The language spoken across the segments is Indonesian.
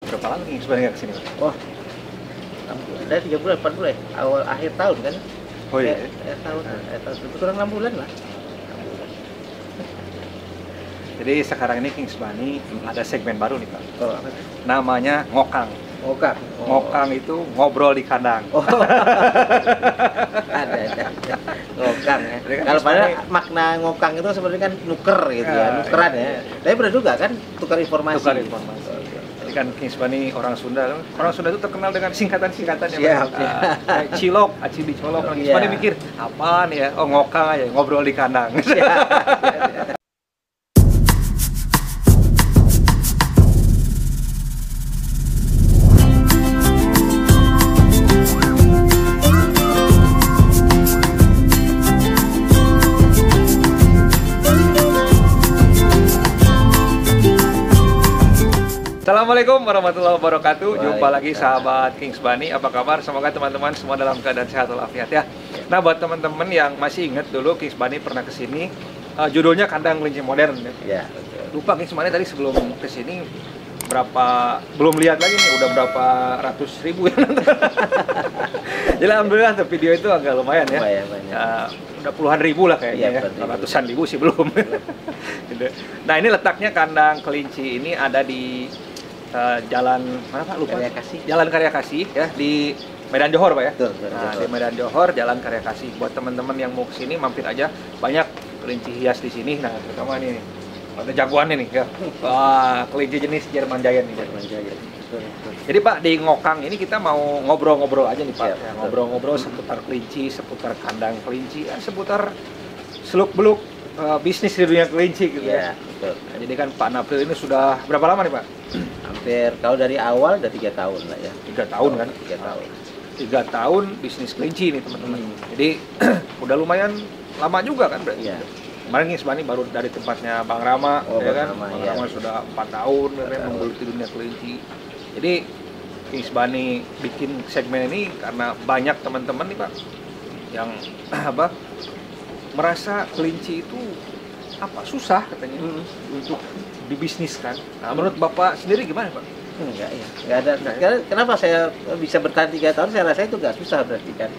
Berapa lama nih sebenarnya kesini Pak? Wah, 6 bulan. Dari 3 bulan, 4 bulan ya? Awal akhir tahun kan? Oh iya. Akhir tahun, lebih kurang 6 bulan lah. 6 bulan. Jadi sekarang ini Kings Bunny ada segmen baru nih Pak. Oh, apa tuh? Namanya ngokang. Ngokang. Oh. Ngokang itu ngobrol di kandang. Oh. ada. Ngokang ya. Jadi kan Kalau pada Kings makna ngokang itu sebenarnya kan nuker gitu ya, nukeran ya. Tapi benar juga kan tukar informasi. Tukar informasi. Jadi kan Kings Bunny orang Sunda. Orang Sunda itu terkenal dengan singkatan-singkatan ya. Siap. Kayak cilok, aci dicolok. Orang Kings Iya. Bunny mikir, apaan ya? Oh ngokang aja, ngobrol di kandang. Siap. Assalamualaikum warahmatullahi wabarakatuh. Jumpa lagi Waalaikumsalam. sahabat Kings Bunny. Apa kabar? Semoga teman-teman semua dalam keadaan sehat walafiat ya. Nah, buat teman-teman yang masih ingat dulu Kings Bunny pernah kesini, judulnya Kandang Kelinci Modern. Ya, betul. Lupa Kings Bunny tadi sebelum kesini berapa, belum lihat lagi nih, udah berapa ratus ribu ya nonton. Jadi alhamdulillah tuh video itu agak lumayan ya. Lumayan, banyak. Udah puluhan ribu lah kayaknya Iya, ya. betul. Ratusan ribu sih belum. Gitu. Nah, ini letaknya kandang kelinci ini ada di jalan mana Pak? Lupa. Karya Kasih. Jalan Karya Kasih ya di Medan Johor Pak ya. Betul, Nah, Johor. di Medan Johor Jalan Karya Kasih. Buat teman-teman yang mau kesini mampir aja, banyak kelinci hias di sini. Nah, terutama ini ada jagoannya nih ya. Wah, kelinci jenis Jerman Giant nih. Jerman Giant. Betul. Jadi Pak, di Ngokang ini kita mau ngobrol-ngobrol aja nih Pak. Siap, Ya, betul. ngobrol-ngobrol seputar kelinci, seputar kandang kelinci, ya, seputar seluk-beluk bisnis di dunia kelinci gitu ya. Iya, betul. Nah, jadi kan Pak Napril ini sudah berapa lama nih Pak? Hampir kalau dari awal udah 3 tahun lah ya. 3 tahun kan? 3 tahun. 3 tahun bisnis kelinci nih teman-teman. Hmm. Jadi udah lumayan lama juga kan berarti. Iya. Kemarin nih sebenarnya baru dari tempatnya Bang Rama, Oh, ya Bang kan? Rama, Bang iya. Rama sudah 4 tahun ya kan, tahun. menggeluti dunia kelinci. Jadi Kings Bunny bikin segmen ini karena banyak teman-teman nih Pak yang apa merasa kelinci itu apa susah katanya untuk dibisniskan. Nah, menurut Bapak sendiri gimana Pak? Enggak ya, enggak ada. Kenapa saya bisa bertahan 3 tahun? Saya rasa itu nggak susah berarti kan.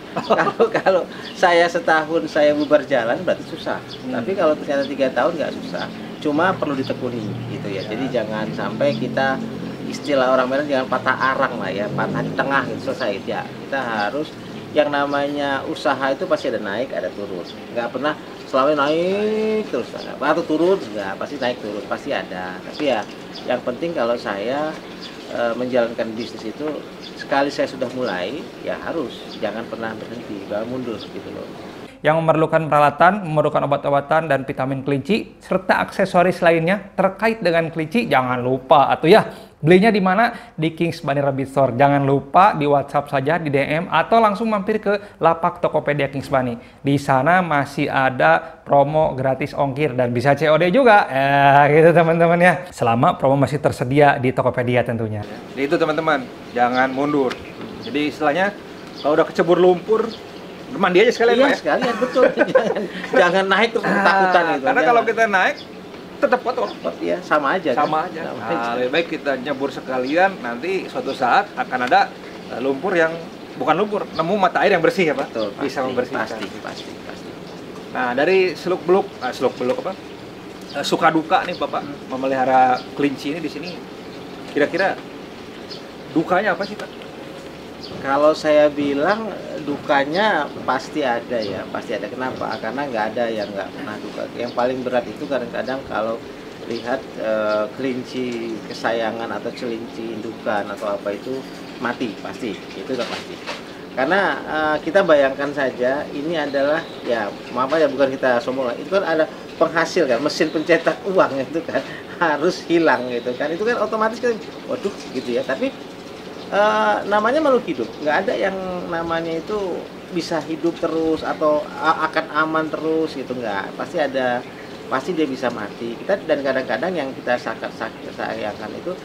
Kalau saya setahun saya bubar jalan berarti susah. Tapi kalau ternyata 3 tahun nggak susah. Cuma perlu ditekuni gitu ya. Jadi jangan sampai kita istilah orang Medan jangan patah arang lah ya, patah di tengah gitu selesai ya. Kita harus yang namanya usaha itu pasti ada naik, ada turun. Nggak pernah selalu naik terus atau turun, nggak, pasti naik turun pasti ada. Tapi ya yang penting kalau saya menjalankan bisnis itu sekali saya sudah mulai ya harus jangan pernah berhenti, jangan mundur gitu loh. Yang memerlukan peralatan, memerlukan obat-obatan dan vitamin kelinci serta aksesoris lainnya terkait dengan kelinci, jangan lupa atau ya belinya di mana? Di Kings Bunny Rabbit Store. Jangan lupa di WhatsApp saja, di DM atau langsung mampir ke lapak Tokopedia Kings Bunny. Di sana masih ada promo gratis ongkir dan bisa COD juga. Gitu teman-teman ya. Selama promo masih tersedia di Tokopedia tentunya. Jadi itu teman-teman, jangan mundur. Jadi istilahnya kalau udah kecebur lumpur mandi aja sekalian Iya, Pak ya? sekalian betul. jangan naik terus ketakutan gitu. Karena kalau kita naik tetap kotor. ya sama aja. Sama kan? aja. Sama Nah, aja. lebih baik kita nyebur sekalian, nanti suatu saat akan ada lumpur yang bukan lumpur, nemu mata air yang bersih ya Pak? Betul, Bisa membersihkan. pasti. Nah, dari seluk-beluk apa? Suka duka nih Bapak memelihara kelinci ini di sini. Kira-kira dukanya apa sih Pak? Kalau saya bilang dukanya pasti ada ya, pasti ada. Kenapa? Karena nggak ada yang nggak pernah duka. Yang paling berat itu kadang-kadang kalau lihat kelinci kesayangan atau kelinci indukan atau apa itu mati, pasti itu udah pasti. Karena kita bayangkan saja ini adalah ya maaf ya bukan kita sombong lah, itu kan ada penghasil kan, mesin pencetak uang itu kan harus hilang gitu kan, itu kan otomatis kan, waduh gitu ya. Tapi namanya makhluk hidup, nggak ada yang namanya itu bisa hidup terus atau akan aman terus gitu, nggak, pasti ada, pasti dia bisa mati. Kita dan kadang-kadang yang kita sayangkan itu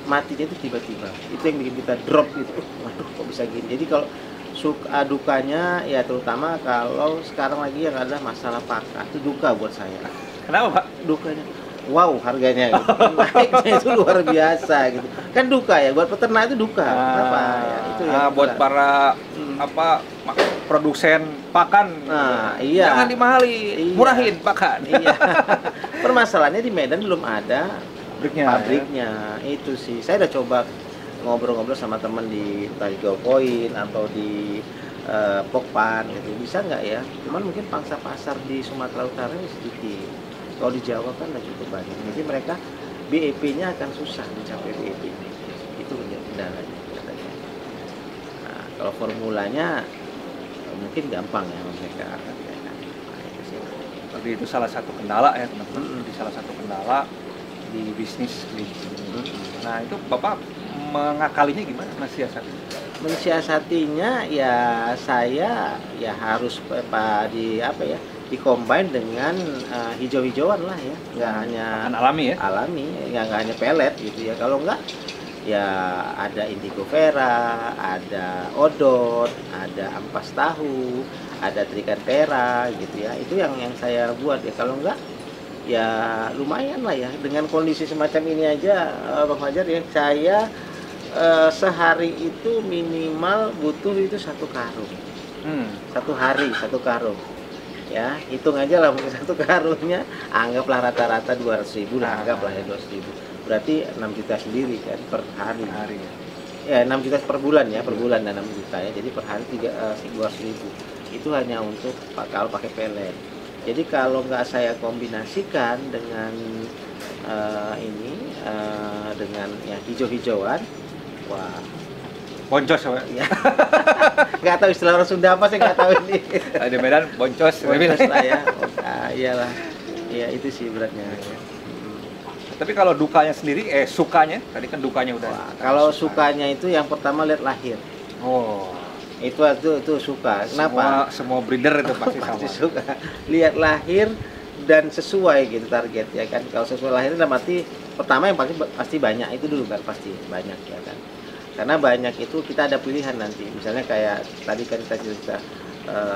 matinya itu tiba-tiba, itu yang bikin kita drop gitu, waduh kok bisa gini. Jadi kalau suka dukanya ya terutama kalau sekarang lagi yang ada masalah pakan itu duka buat saya. Kenapa Pak? Dukanya wow harganya gitu. Naiknya itu luar biasa gitu. Kan duka ya, buat peternak itu duka. Kenapa? Ya, itu yang buat berat. para produsen pakan. Nah, iya. Jangan dimahali, Iya. murahin pakan. Iya. Permasalahannya di Medan belum ada Pabriknya. Itu sih. Saya udah coba ngobrol-ngobrol sama teman di entah di Point atau di Pokpan gitu. Bisa nggak ya? Cuman mungkin pangsa pasar di Sumatera Utara ini sedikit. Kalau di Jawa kan udah cukup banyak. Jadi mereka BEP-nya akan susah mencapai BEP ini. Itu menjadi kendalanya katanya. Nah, kalau formulanya mungkin gampang ya mereka kerjakan. Nah, itu sih. Tapi itu salah satu kendala ya teman-teman. Di salah satu kendala di bisnis kelinci. Nah itu Bapak mengakalinya gimana Mensiasatinya ya saya ya harus dikombin dengan hijau-hijauan lah ya, nggak hanya Akan alami ya? alami, ya nggak hanya pelet gitu ya. Kalau nggak ya ada indigo vera, ada odot, ada ampas tahu, ada tricantera gitu ya. Itu yang saya buat ya. Kalau nggak ya lumayan lah ya, dengan kondisi semacam ini aja Bang Fajar ya, saya sehari itu minimal butuh itu 1 karung. 1 hari 1 karung. Ya, hitung aja lah mungkin 1 karungnya anggaplah rata-rata 200.000 lah, anggaplah ya 200.000. Berarti 6 juta sendiri kan per hari. Ya 6 juta per bulan ya, per bulan 6 juta ya. Jadi per hari 200.000. Itu hanya untuk kalau pakai pelet. Jadi kalau nggak saya kombinasikan dengan dengan yang hijau-hijauan, wah, Boncos ya. Nggak tahu istilah orang Sunda apa, saya nggak tahu ini. di Medan boncos. Boncos lah ya. Iyalah. Ya itu sih beratnya. Tapi kalau dukanya sendiri, sukanya, tadi kan dukanya udah. Wah, kalau sukanya itu yang pertama lihat lahir. Oh. Itu suka. Kenapa? Semua breeder itu pasti Pasti sama. suka. Lihat lahir dan sesuai gitu target ya kan. Kalau sesuai lahir dalam arti pertama yang pasti banyak itu dulu kan, pasti banyak ya kan. Karena banyak itu kita ada pilihan nanti. Misalnya kayak tadi kan kita cerita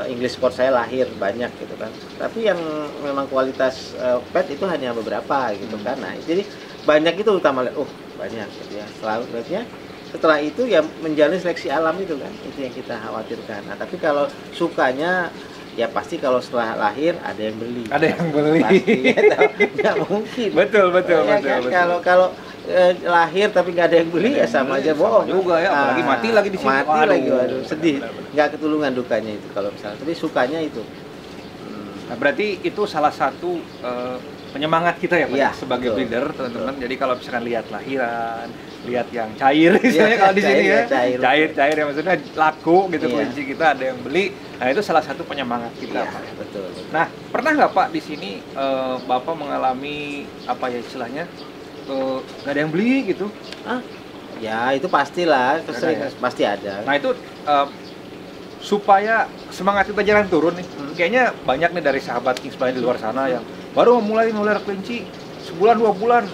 English Sport saya lahir banyak gitu kan. Tapi yang memang kualitas pet itu hanya beberapa gitu kan. Nah, jadi banyak itu utama lihat, banyak gitu ya. Setelah itu ya menjalani seleksi alam itu kan, itu yang kita khawatirkan. Nah, tapi kalau sukanya ya pasti kalau setelah lahir ada yang beli. Ada yang beli. Pasti, nggak mungkin. Betul. Kalau lahir tapi nggak ada yang beli ya sama aja bohong juga ya, apalagi mati lagi di sini. Mati lagi, waduh, sedih. Nggak ketulungan dukanya itu kalau misalnya. Tapi sukanya itu. Nah, berarti itu salah satu penyemangat kita ya Pak, Ya, sebagai betul, breeder teman-teman. Jadi kalau misalkan lihat lahiran, lihat yang cair misalnya kalau di sini ya, cair ya maksudnya laku gitu, kelinci kita ada yang beli. Nah, itu salah satu penyemangat kita Pak. Betul. Nah, pernah nggak Pak di sini Bapak mengalami apa ya istilahnya nggak ada yang beli gitu? Ya itu pastilah, pasti ada. Nah itu supaya semangat kita jangan turun nih. Kayaknya banyak nih dari sahabat Kings Bunny di luar sana yang baru memulai melihara kelinci sebulan 2 bulan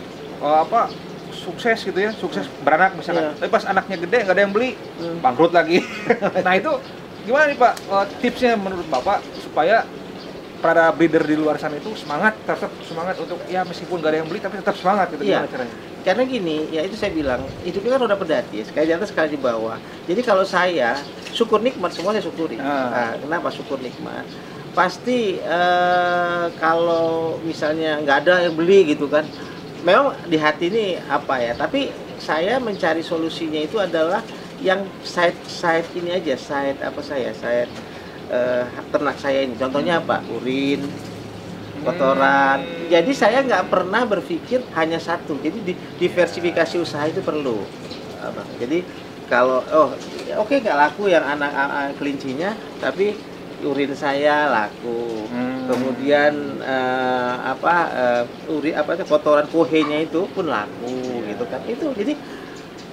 sukses gitu ya, sukses beranak misalkan. Tapi pas anaknya gede nggak ada yang beli, bangkrut lagi. Nah itu gimana nih Pak tipsnya menurut Bapak supaya para breeder di luar sana itu tetap semangat untuk ya meskipun nggak ada yang beli tapi tetap semangat gitu, gimana caranya? Karena gini, ya itu saya bilang, hidupnya kan udah pedati, sekali di atas sekali di bawah. Jadi kalau saya syukur nikmat, semua saya syukuri. Nah, kenapa syukur nikmat? Pasti kalau misalnya nggak ada yang beli gitu kan, memang di hati ini apa ya, tapi saya mencari solusinya itu adalah yang side ini aja, ternak saya ini. Contohnya apa? Urin, kotoran. Jadi saya nggak pernah berpikir hanya satu. Jadi diversifikasi usaha itu perlu. Jadi kalau oke, nggak laku yang anak kelincinya, tapi urin saya laku. Kemudian kotoran kohenya itu pun laku gitu kan. Itu jadi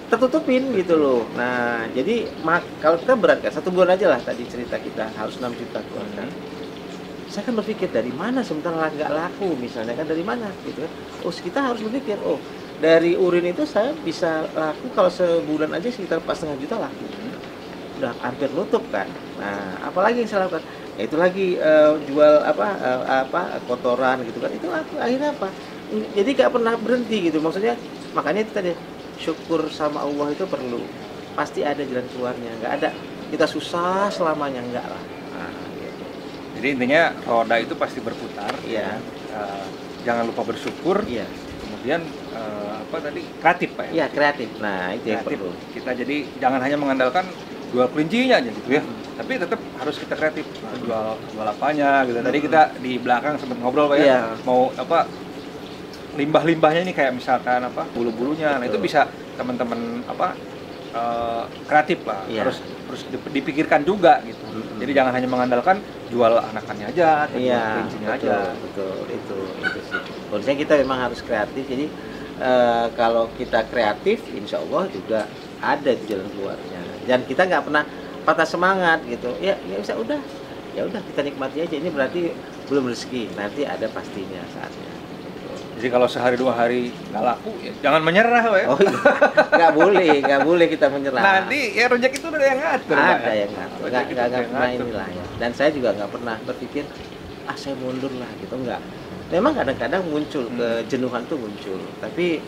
tertutupin gitu loh. Nah, jadi kalau kita berat kan 1 bulan aja lah tadi cerita kita harus 6 juta keluarkan. Saya kan berpikir dari mana sementara nggak laku misalnya kan, dari mana gitu kan. Kita harus berpikir dari urin itu saya bisa laku kalau sebulan aja sekitar 4,5 juta laku. Udah hampir nutup kan. Nah, apalagi yang saya lakukan? Ya itu lagi jual kotoran gitu kan. Itu laku. Akhirnya apa? Jadi nggak pernah berhenti gitu, maksudnya makanya itu tadi syukur sama Allah itu perlu, pasti ada jalan keluarnya, nggak ada kita susah selamanya, enggak lah. Nah, gitu. Jadi intinya roda itu pasti berputar. Iya. Jangan lupa bersyukur. Iya. Kemudian apa tadi, kreatif Pak ya? Iya, kreatif. Nah itu yang Kreatif. perlu. Kita jadi jangan hanya mengandalkan jual kelincinya aja gitu ya. Tapi tetap harus kita kreatif. Jual apanya gitu. Tadi kita di belakang sempat ngobrol Pak ya. Iya. Mau apa, limbah-limbahnya ini kayak misalkan apa, bulu-bulunya. Nah itu Betul. bisa teman-teman apa, kreatif lah. Iya. Harus dipikirkan juga gitu. Jadi jangan hanya mengandalkan jual anakannya aja atau jual Iya, kelincinya betul, aja. betul, itu sih. Menurut saya kita memang harus kreatif. Jadi kalau kita kreatif, insya Allah juga ada itu jalan keluarnya. Dan kita nggak pernah patah semangat gitu. Ya bisa udah, ya udah kita nikmati aja. Ini berarti belum rezeki. Nanti ada pastinya saatnya. Jadi kalau sehari 2 hari nggak laku, ya jangan menyerah Pak ya. Oh iya, nggak boleh kita menyerah. Nanti ya rezeki itu udah yang ngatur. Pak, Ada ya. yang ngatur, Rezeki itu nggak udah yang pernah ngatur. inilah ya. Dan saya juga nggak pernah berpikir saya mundur lah gitu, enggak. Memang kadang-kadang muncul kejenuhan tuh muncul, tapi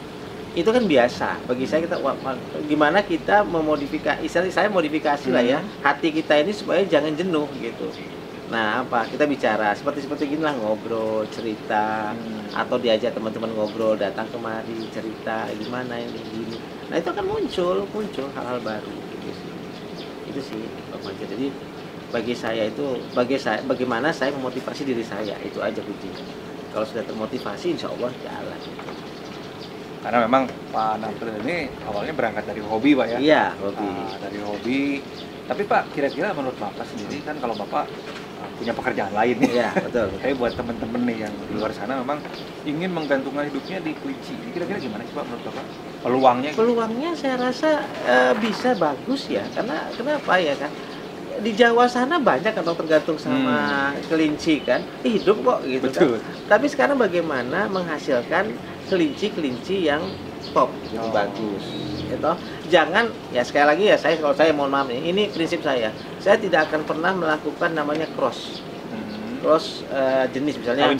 itu kan biasa bagi saya. Kita gimana kita memodifikasi, istilah saya modifikasi lah ya, hati kita ini supaya jangan jenuh gitu. Nah apa, kita bicara seperti gini lah, ngobrol, cerita, atau diajak teman-teman ngobrol, datang kemari cerita gimana ini gini. Nah itu kan muncul hal-hal baru gitu sih. Itu sih Pak Fajar. Jadi bagi saya itu, bagaimana saya memotivasi diri saya, itu aja kuncinya. Kalau sudah termotivasi insya Allah jalan. Karena memang Pak Nafril ini awalnya berangkat dari hobi Pak ya. Iya, hobi. Dari hobi. Tapi Pak, kira-kira menurut Bapak sendiri kan, kalau Bapak punya pekerjaan lain nih. Iya, betul. Tapi buat temen-temen nih yang di luar sana memang ingin menggantungkan hidupnya di kelinci. Ini kira-kira gimana sih Pak menurut Bapak? Peluangnya? Peluangnya saya rasa bisa bagus ya. Karena kenapa ya kan? Di Jawa sana banyak kan tergantung sama kelinci kan, hidup kok gitu. Betul. Kan. Tapi sekarang bagaimana menghasilkan kelinci yang top, gitu, bagus. Gitu. Jangan ya, sekali lagi ya, kalau saya mohon maaf nih, ini prinsip saya tidak akan pernah melakukan namanya cross jenis, misalnya Kawin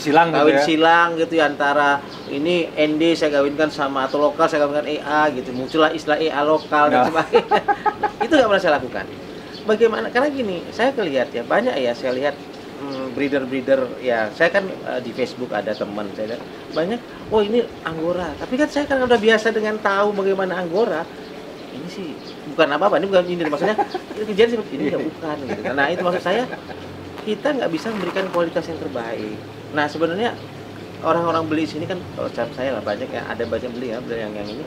silang gitu ya, antara ini ND saya kawinkan sama, atau lokal saya kawinkan EA gitu, muncullah istilah EA lokal dan sebagainya. Itu nggak pernah saya lakukan. Bagaimana? Karena gini, saya lihat ya, banyak ya saya lihat breeder ya, saya kan di Facebook ada teman saya lihat, banyak, oh ini Anggora, tapi kan saya kan udah biasa dengan tahu bagaimana Anggora. Ini sih bukan apa-apa, ini bukan ini, maksudnya kejadian seperti ini nggak, bukan gitu. Nah itu maksud saya, kita nggak bisa memberikan kualitas yang terbaik. Nah sebenarnya orang-orang beli sini kan, kalau saya lah banyak ya, ada banyak beli yang ini,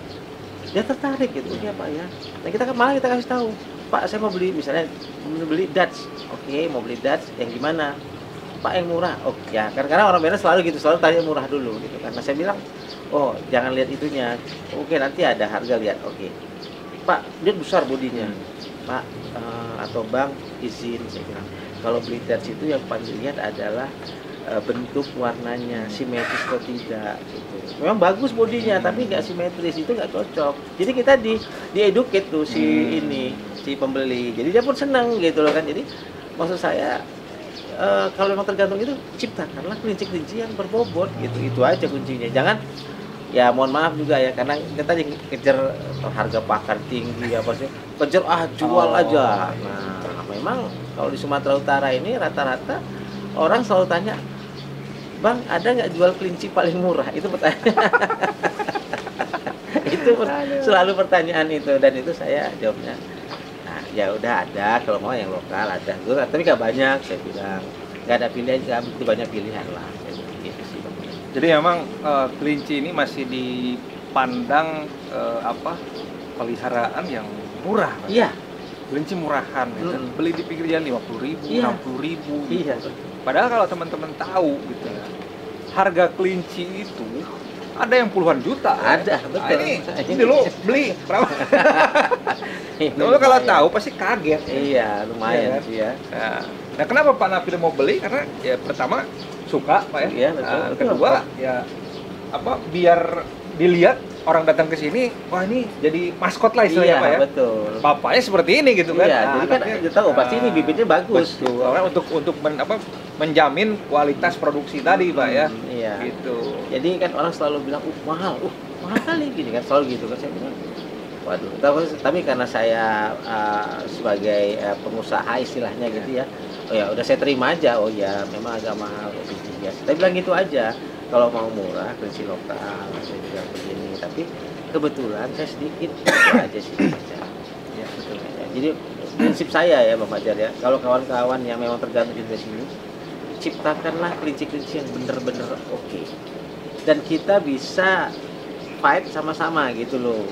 dia tertarik gitu ya Pak ya. Nah kita kasih tahu, Pak saya mau beli, misalnya mau beli Dutch, oke, mau beli Dutch yang gimana? Pak yang murah, oke ya, karena orang Medan selalu gitu, selalu tanya murah dulu gitu. Karena saya bilang, oh jangan lihat itunya, oke nanti ada harga, lihat, oke. Pak dia besar bodinya, Pak atau Bang izin, saya bilang, kalau beli Dutch itu yang paling dilihat adalah bentuk warnanya, simetris atau tidak gitu. Memang bagus bodinya tapi nggak simetris, itu nggak cocok. Jadi kita di educate tuh si pembeli, jadi dia pun senang gitu loh kan. Jadi maksud saya kalau memang tergantung itu, ciptakanlah kelinci-kelinci yang berbobot gitu, itu aja kuncinya. Jangan ya, mohon maaf juga ya, karena kita kejar harga pakan tinggi apa sih, kejar jual aja. Nah memang kalau di Sumatera Utara ini rata-rata orang selalu tanya, Bang ada nggak jual kelinci paling murah? Itu pertanyaan. Itu selalu pertanyaan itu, dan itu saya jawabnya, nah ya udah ada, kalau mau yang lokal ada, tapi nggak banyak, saya bilang nggak ada pilihan, nggak begitu banyak pilihan lah, gitu sih. Jadi memang kelinci ini masih dipandang peliharaan yang murah. Iya. Kelinci murahan gitu. Beli di pinggir jalan 50.000, 60.000 gitu. Iya. Padahal kalau teman-teman tahu gitu ya, harga kelinci itu ada yang puluhan juta. Ada, ya. betul. Nah, ini dulu beli berapa? Dulu kalau tahu pasti kaget. Iya, lumayan kan? sih ya. Nah, kenapa Pak Nafril mau beli? Karena ya pertama suka Pak ya. Iya, betul. Kedua ya biar dilihat orang datang ke sini, wah ini jadi maskot lah istilahnya Pak ya. Betul. Bapaknya seperti ini gitu kan. Iya, jadi kan dia tahu pasti ini bibitnya bagus. Betul. Karena untuk menjamin kualitas produksi tadi Pak ya. Iya. Iya. Gitu. Jadi kan orang selalu bilang, mahal kali gini kan, selalu gitu kan. Saya bilang, waduh. Tapi karena saya sebagai pengusaha istilahnya gitu ya, oh ya udah saya terima aja. Oh ya memang agak mahal kelinci hias. Saya bilang gitu aja. Kalau mau murah kelinci lokal, saya bilang begini. Tapi kebetulan saya sedikit itu aja sih. Ya betul. Jadi prinsip saya ya Bang Fajar ya, kalau kawan-kawan yang memang tergantung di sini, ciptakanlah kelinci-kelinci yang bener-bener oke. Dan kita bisa fight sama-sama gitu loh.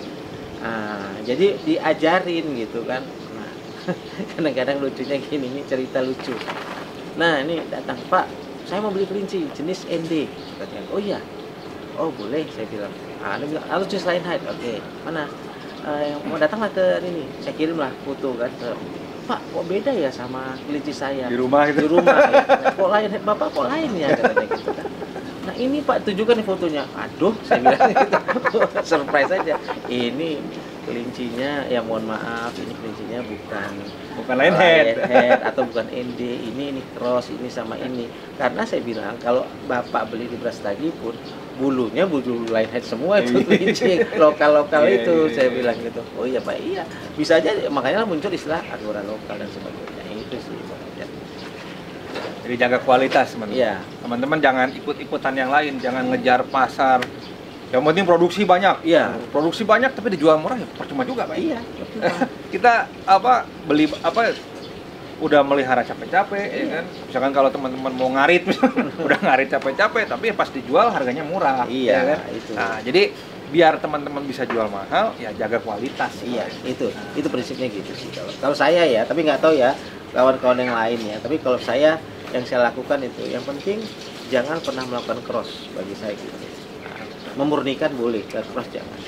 Jadi diajarin gitu kan. Nah, kadang-kadang lucunya gini, ini cerita lucu. Nah ini datang, Pak, saya mau beli kelinci jenis ND. Katanya, oh iya, oh boleh, saya bilang. Dia bilang, harus jenis lain height, oke. Mana? Yang mau datanglah ke ini, saya kirimlah foto kan. Pak, kok beda ya sama kelinci saya Di rumah gitu. Di rumah ya. Kok lain, Bapak kok lain ya katanya gitu kan. Nah ini Pak, tunjukkan nih fotonya. Aduh, saya bilang gitu. Surprise aja. Ini kelincinya, ya mohon maaf, ini kelincinya bukan Lion head atau bukan ND, ini cross, ini sama ini. Karena saya bilang kalau Bapak beli di Brastagi pun bulunya bulu Lion head semua itu kelinci lokal-lokal itu. Saya bilang gitu. Oh iya Pak, iya. Bisa aja, makanya muncul istilah Angora lokal dan sebagainya. Itu sih Pak. Jadi jaga kualitas teman-teman. Iya. Teman-teman jangan ikut-ikutan yang lain, jangan ngejar pasar. Yang penting produksi banyak. Iya. Produksi banyak tapi dijual murah ya percuma juga, Pak. Iya. Kita beli udah melihara capek-capek ya kan. Misalkan kalau teman-teman mau ngarit udah ngarit capek-capek tapi pas dijual harganya murah. Iya, ya kan? itu. Nah, jadi biar teman-teman bisa jual mahal ya jaga kualitas. Iya, itu prinsipnya gitu sih kalau saya ya, tapi nggak tahu ya kawan-kawan yang lain ya. Tapi kalau saya yang saya lakukan itu, yang penting jangan pernah melakukan cross bagi saya gitu. Nah, memurnikan boleh, cross jangan.